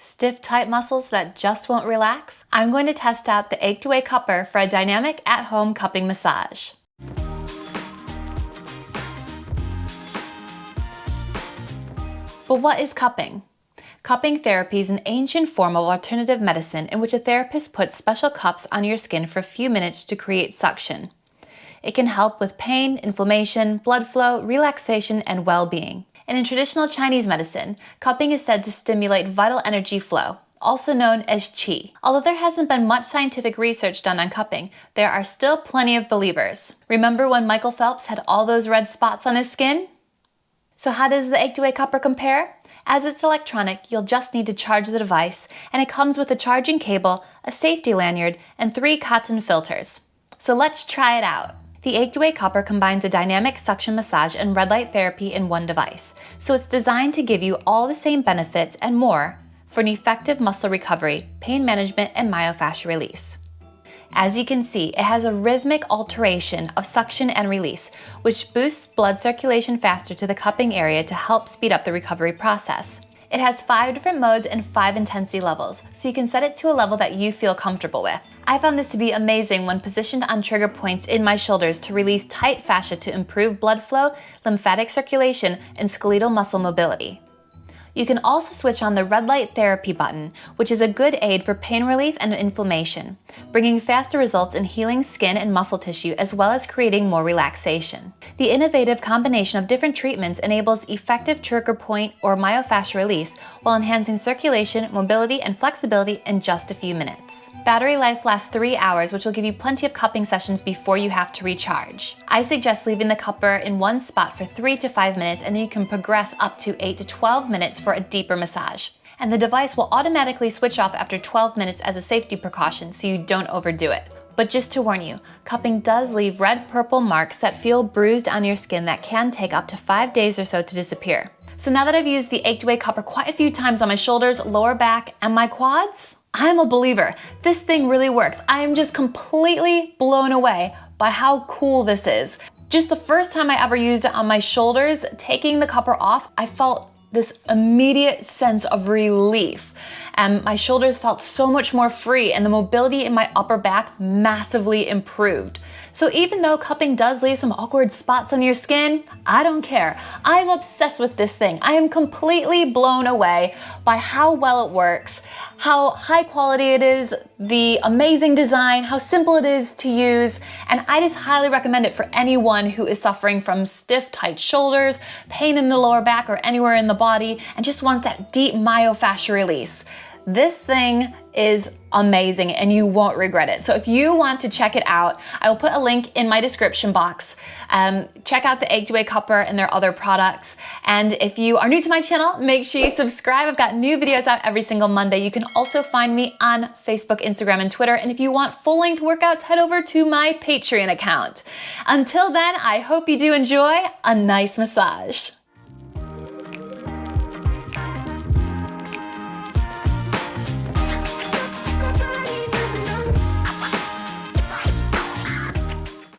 Stiff, tight muscles that just won't relax? I'm going to test out the Achedaway cupper for a dynamic at-home cupping massage. But what is cupping? Cupping therapy is an ancient form of alternative medicine in which a therapist puts special cups on your skin for a few minutes to create suction. It can help with pain, inflammation, blood flow, relaxation, and well-being. And in traditional Chinese medicine, cupping is said to stimulate vital energy flow, also known as qi. Although there hasn't been much scientific research done on cupping, there are still plenty of believers. Remember when Michael Phelps had all those red spots on his skin? So how does the Achedaway cupper compare? As it's electronic, you'll just need to charge the device, and it comes with a charging cable, a safety lanyard, and 3 cotton filters. So let's try it out. The Achedaway cupper combines a dynamic suction massage and red light therapy in one device, so it's designed to give you all the same benefits and more for an effective muscle recovery, pain management, and myofascial release. As you can see, it has a rhythmic alteration of suction and release, which boosts blood circulation faster to the cupping area to help speed up the recovery process. It has 5 different modes and 5 intensity levels, so you can set it to a level that you feel comfortable with. I found this to be amazing when positioned on trigger points in my shoulders to release tight fascia to improve blood flow, lymphatic circulation, and skeletal muscle mobility. You can also switch on the red light therapy button, which is a good aid for pain relief and inflammation, bringing faster results in healing skin and muscle tissue as well as creating more relaxation. The innovative combination of different treatments enables effective trigger point or myofascial release while enhancing circulation, mobility, and flexibility in just a few minutes. Battery life lasts 3 hours, which will give you plenty of cupping sessions before you have to recharge. I suggest leaving the cupper in one spot for 3 to 5 minutes, and then you can progress up to 8 to 12 minutes for a deeper massage. And the device will automatically switch off after 12 minutes as a safety precaution so you don't overdo it. But just to warn you, cupping does leave red-purple marks that feel bruised on your skin that can take up to 5 days or so to disappear. So now that I've used the Achedaway cupper quite a few times on my shoulders, lower back, and my quads, I'm a believer. This thing really works. I am just completely blown away by how cool this is. Just the first time I ever used it on my shoulders, taking the cupper off, I felt this immediate sense of relief. And my shoulders felt so much more free, and the mobility in my upper back massively improved. So even though cupping does leave some awkward spots on your skin, I don't care. I'm obsessed with this thing. I am completely blown away by how well it works, how high quality it is, the amazing design, how simple it is to use, and I just highly recommend it for anyone who is suffering from stiff, tight shoulders, pain in the lower back or anywhere in the body, and just wants that deep myofascial release. This thing is amazing and you won't regret it. So if you want to check it out, I will put a link in my description box. Check out the Achedaway cupper and their other products. And if you are new to my channel, make sure you subscribe. I've got new videos out every single Monday. You can also find me on Facebook, Instagram, and Twitter. And if you want full-length workouts, head over to my Patreon account. Until then, I hope you do enjoy a nice massage.